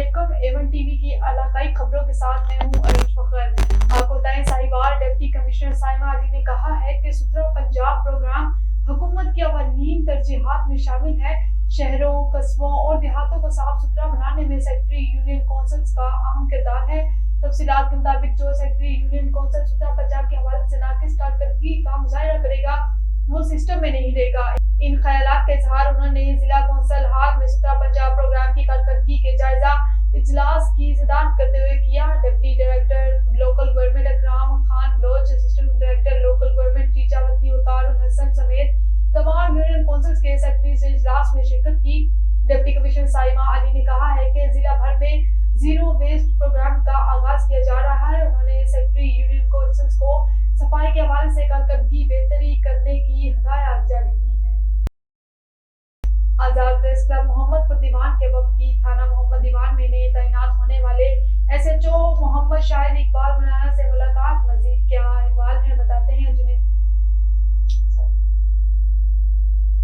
अस्सलामुअलैकुम। Avon TV की इलाकाई खबरों के साथ मैं हूं अरीश फखर। आपको बताएं, साहिवाल डिप्टी कमिश्नर साइमा अली ने कहा है कि सुथरा पंजाब प्रोग्राम हुकूमत की अवलीन तरजीहात में शामिल है। शहरों, कस्बों और देहातों को साफ सुथरा बनाने में सेक्रेटरी यूनियन काउंसिल्स का अहम किरदार है। तफसीलात के मुताबिक जो सेक्रेटरी यूनियन काउंसिल सुथरा पंजाब के हवाले से नाकिस कारकर्दगी का मुजाहिरा करेगा वो सिस्टम में नहीं रहेगा। इन ख्यालात का इजहार उन्होंने जिला कौंसल हाल में सुथरा पंजाब प्रोग्राम की कारकर्दगी के जायजा इजलास की सदारत करते हुए किया। Deputy director local government Akram Khan Baloch, assistant director local government टीचा वतनी वकार हसन समेत तमाम यूनियन काउंसिल्स के सेक्रेटरी से इजलास में शिरकत की। डिप्टी कमिश्नर साइमा अली ने कहा है कि जिला भर में जीरो वेस्ट प्रोग्राम का आगाज किया जा रहा है। उन्होंने सेक्रेटरी यूनियन काउंसिल्स को सफाई के हवाले से कारकर्दगी बेहतरी करने की हिदायत जारी की है। आजाद प्रेस क्लब मोहम्मदपुर दीवान के वक्त की थाना मोहम्मद दीवान में नए तैनात होने वाले एसएचओ मोहम्मद शाहिद इकबाल मौलाना से मुलाकात। मजीद क्या अहवाल है बताते हैं जुनेद।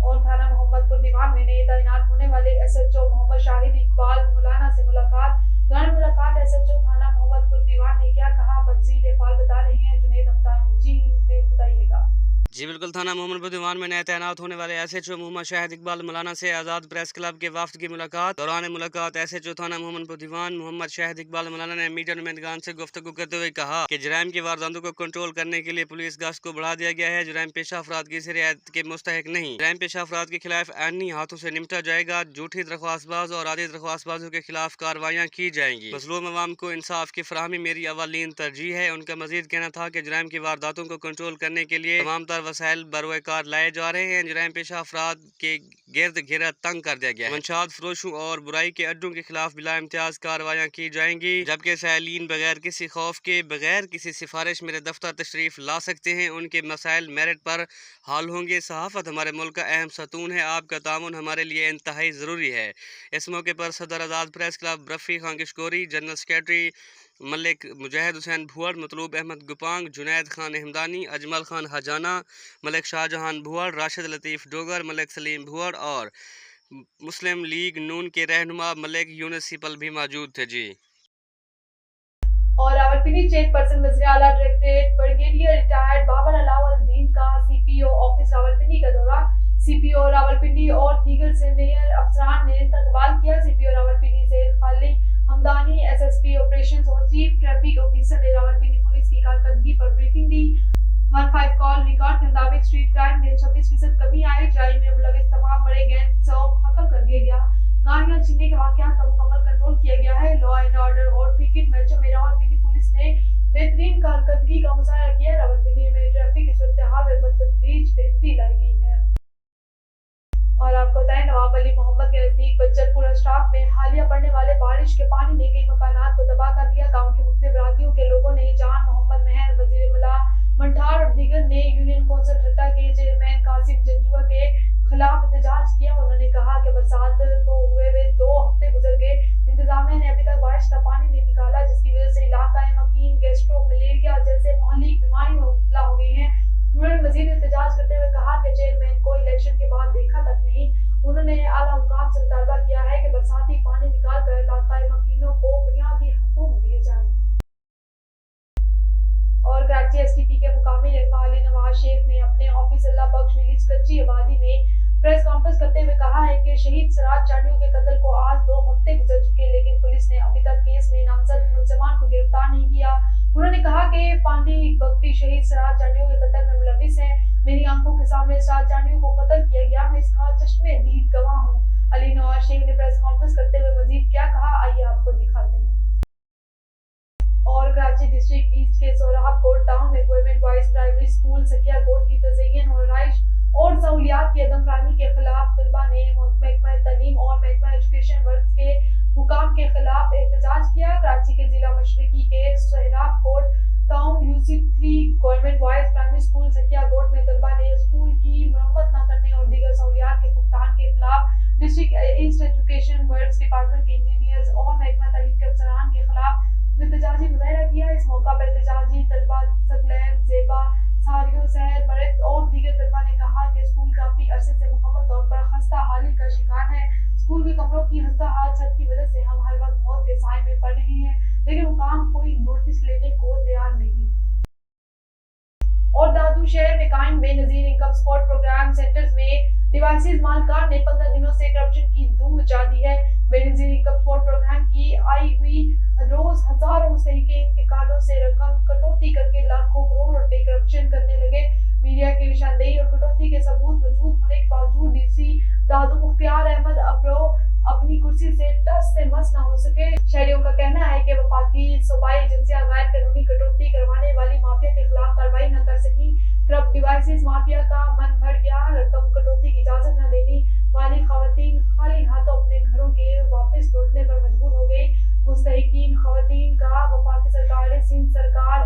और थाना मोहम्मदपुर दीवान में नए तैनात होने वाले एसएचओ मोहम्मद शाहिद इकबाल मौलाना से मुलाकात। दौरान मुलाकात एसएचओ थाना मोहम्मदपुर दीवान ने क्या कहा, मजीद अहवाल बता रहे हैं जुनेद हमदानी। जी जुनेद बताइएगा। जी बिल्कुल, थाना मोहम्मदपुर दीवान में नए तैनात होने वाले एसएचओ मोहम्मद शाहिद इकबाल मौलाना से आज़ाद प्रेस क्लब के वफ्द की मुलाकात। दौरान मुलाकात एसएचओ थाना मोहम्मदपुर दीवान मोहम्मद शाहिद इकबाल मौलाना ने मीडिया नुमाइंदगान से गुफ्तगू करते हुए कहा कि जराइम की वारदातों को कंट्रोल करने के लिए पुलिस गश्त को बढ़ा दिया गया है। जराइम पेशा अफराद की रियायत के मुस्तहिक नहीं, जराइम पेशा अफराद के खिलाफ आईनी हाथों से निपटा जाएगा। झूठी दरख्वास्तबाज और आदि दरख्वास्तबाजों के खिलाफ कार्रवाइयाँ की जाएंगी। मजलूम अवाम को इंसाफ की फराहमी मेरी अवलीन तरजीह है। उनका मजीद कहना था कि जराइम की वारदातों को कंट्रोल करने के लिए तमाम तर वसाइल बरवे कार लाए जा रहे हैं। जराइम पेशा अफराद के गिर्द घेरा तंग कर दिया गया है। मंशात फरोशों और बुराई के अड्डों के खिलाफ बिला इम्तियाज कार्रवाइयाँ की जाएंगी, जबकि साइलिन बगैर किसी खौफ के, बगैर किसी सिफारिश मेरे दफ्तर तशरीफ ला सकते हैं। उनके मसाइल मेरिट पर हल होंगे। सहाफत हमारे मुल्क का अहम सतून है, आपका ताउन हमारे लिए इंतहाई ज़रूरी है। इस मौके पर सदर Azad press club Rafi Khan Kishkori, general secretary Malik Mujahid Hussain Bhuar, Matloob Ahmed Gopang, Junaid Khan Hamdani, Ajmal Khan Hajana, Malik Shahjahan Bhuar, Rashid Latif Dogar, Malik Saleem Bhuar और मुस्लिम लीग नून के रहनुमा मलिक यूनुस सिपल भी मौजूद थे। जी। और रावलपिंडी चेयरपर्सन वज़ीर आला directorate brigadier retired Babar Alauddin का सीपीओ ऑफिस रावलपिंडी का दौरा। सीपीओ रावलपिंडी और दीगर सीनियर अफसरान ने इस्तकबाल किया। सीपीओ रावलपिंडी से खाली हमदानी, एसएसपी ऑपरेशंस और चीफ ट्रैफिक ऑफिसर ने रावलपिंडी पुलिस की कारकर्दगी पर ब्रीफिंग दी। 15 कॉल रिकॉर्ड के मुताबिक स्ट्रीट क्राइम में 26% कमी आई। जराइम में मुलविस तमाम बड़े गैंग को खत्म कर दिया गया। गाड़ियां छीनने के वाकयात का मुकम्मल कंट्रोल किया गया है। लॉ एंड ऑर्डर और क्रिकेट मैचों में रावलपिंडी पुलिस ने बेहतरीन कारकर्दगी का मुजाहरा किया। रावलपिंडी में ट्रैफिक की सूरत-ए-हाल में बतदरीज बेहतरी लाई गई है। और आपको बताएं, नवाब अली मोहम्मद के नजदीक बच्चरपुर स्टाफ में हालिया पड़ने वाले बारिश के पानी ने कई मकानात को तबाह कर दिया। गाँव के मुख्तलिफ बरादियों के लोगों ने जान मोहम्मद मेहर, वजीर मुला मंठार और दीगर ने यूनियन काउंसिल ठट्टा के चेयरमैन कासिम जंजुआ के खिलाफ एहतजाज किया। उन्होंने कहा कि बरसात को हुए 2 हफ्ते गुजर गए, इंतजामिया ने अभी तक बारिश का पानी नहीं निकाला, जिसकी वजह से इलाका मकीन गैस्ट्रो मलेरिया जैसे मोहल्लिक बीमारी में मुब्तला हो गए हैं। उन्होंने मजीद एहतजाज करते हुए कहा कि चेयरमैन को इलेक्शन के बाद देखा तक नहीं। उन्होंने आला हुकाम से मुतालबा किया है कि बरसाती पानी निकाल कर इलाका मकीनों को बुनियादी हकूक दिए जाएं। और कराची एसटीपी के मुकामी रहनुमा अली नवाज शेख ने अपने ऑफिस अल्लाह बख्श विलेज कच्ची आबादी में प्रेस कॉन्फ्रेंस करते हुए कहा है कि शहीद सराज चांडियों के कत्ल को आज 2 हफ्ते गुजर चुके, लेकिन पुलिस ने अभी तक केस में नामजद मुलजमान को गिरफ्तार नहीं किया। उन्होंने कहा कि पांडी बख्ती शहीद सराज चांडियों के कत्ल में मुलविस है। मेरी आंखों के सामने सराज चांडियों को कत्ल किया गया, मैं इसका चश्मे दीद गवाह हूँ। अली नवाज शेख ने प्रेस कॉन्फ्रेंस करते हुए मजीद क्या कहा, आइए आपको दिखाते हैं। और कराची डिस्ट्रिक्ट ईस्ट के सोहराब कोट टाउन में government boys primary school Sakia Kot की तज़य्यन और राइश और सहूलियात की अदम फराहमी के खिलाफ तलबा ने महकमा तालीम और महकमा एजुकेशन वर्क के हुकाम के खिलाफ एहतजाज किया। कराची के जिला मशरकी के सोहराब कोट टाउन यूसी3 government boys primary school Sakia Kot में तलबा ने स्कूल की मरम्मत न करने और दीगर सहूलियात के भुगतान के खिलाफ district east education works department के इंजीनियर्स और महकमा तालीम के अफसरान के खिलाफ एहतजाजी मुजाहिरा किया। इस मौका पर एहतजाजी तलबा सकलैन, जेबा, सारियो, सहर, बरत और दीगर तलबा ने कहा कि स्कूल काफी अरसे से मुकम्मल तौर पर खस्ता हाली का शिकार है। स्कूल के कमरों की खस्ता हाल छत की वजह से हम हर वक्त मौत के कोई नोटिस लेने को तैयार नहीं। और दादू शहर में कायम Benazir income support programme centres में डिवाइसेस मालकान ने 15 दिनों से करप्शन की धूम मचा दी है। बेनजीर इनकम सपोर्ट प्रोग्राम की आई हुई रोज हजारों मुस्तहिके इनके कार्डों से रकम कटौती करके लाखों करोड़ रुपए करप्शन करने लगे। मीडिया की निशानदेही और कटौती के सबूत मौजूद होने के बावजूद डीसी दादू मुख्तियार अहमद अब्रो अपनी कुर्सी से टस से मस न हो सके। शहरियों का कहना है कि वफाकी सूबाई एजेंसियां गैर कानूनी कटौती करवाने वाली माफिया के खिलाफ कार्रवाई न कर सकी। क्रब डिवाइसेस माफिया का मन भर गया, रकम कटौती की इजाजत न देने वाली खवातीन खाली हाथों अपने घरों के वापस लौटने पर मजबूर हो गई। मुस्तहिकीन खवातीन का वफाकी सरकार सिंध सरकार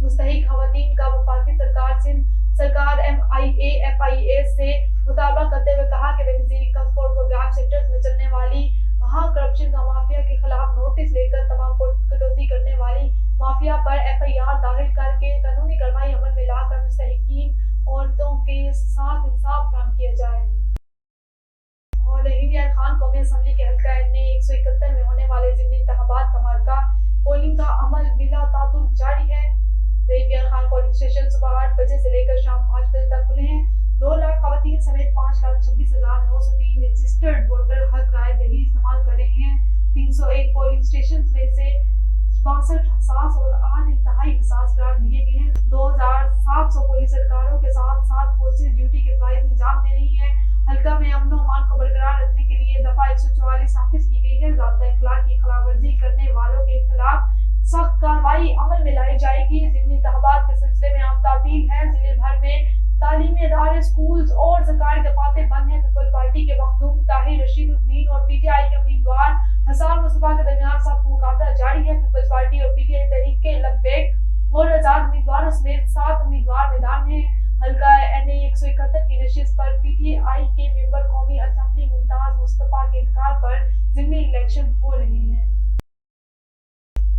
मुस्तहिक खवातीन का वफाकी सरकार सिंध सरकार MIA-FIA से मुतालबा करते हुए कहा कि Benazir income support programme sectors में चलने वाली महा करप्शन का माफिया के खिलाफ नोटिस लेकर तमाम कटौती करने वाली माफिया पर FIR दाखिल करके कानूनी कार्रवाई अमल में लाकर मुस्तहिकीन औरतों के साथ इंसाफ फराहम किया जाए। और इमरान खान कौमी असम्बली के हल्का ने 171 में होने वाले ज़िमनी इंतखाबात का मार्का पोलिंग का अमल बिला तातुल जारी है। इमरान खान पोलिंग स्टेशन सुबह 8 बजे से लेकर शाम 5 बजे तक खुले हैं। 2 लाख खवातीन समेत 5,26,903 रजिस्टर्ड वोटर हक राय दही इस्तेमाल कर रहे हैं। 301 पोलिंग स्टेशन में से 62 हसास और 8 इंतहाई हसास करार दिए गए हैं। 2700 पुलिस सरकारों के साथ 7 फोर्सेज ड्यूटी के प्राइज अंजाम दे रही है। हल्का में अमन और अमान को बरकरार रखने के लिए दफा 144 नाफिज की गई है। ज़ाब्ता अखलाक की खिलाफवर्जी करने वालों के खिलाफ सख्त कार्रवाई अमल में लाई जाएगी। ज़िमनी इंतखाबात के सिलसिले में आम तातील है। जिले भर में तालीमी इदारे, स्कूल्स और सरकारी दफातर बंद हैं। पीपल्स पार्टी के मखदूम ताहिर रशीदुद्दीन और PTI के उम्मीदवार हसन मुस्तफा के दरमियान सख्त मुकाबला जारी है। पीपल्स पार्टी और PTI तहरीक के लगभग और आजाद उम्मीदवारों समेत 7 उम्मीदवार मैदान में हैं। हल्का NA 171 की नशिस्त पर PTI के मेंबर कौमी असम्बली मुमताज मुस्तफा के इंतकाल पर ज़िमनी इलेक्शन हो रहे हैं।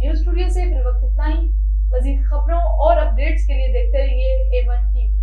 न्यूज़ स्टूडियो से फिर वक्त इतना ही। मजीद खबरों और अपडेट्स के लिए देखते रहिए A1 TV।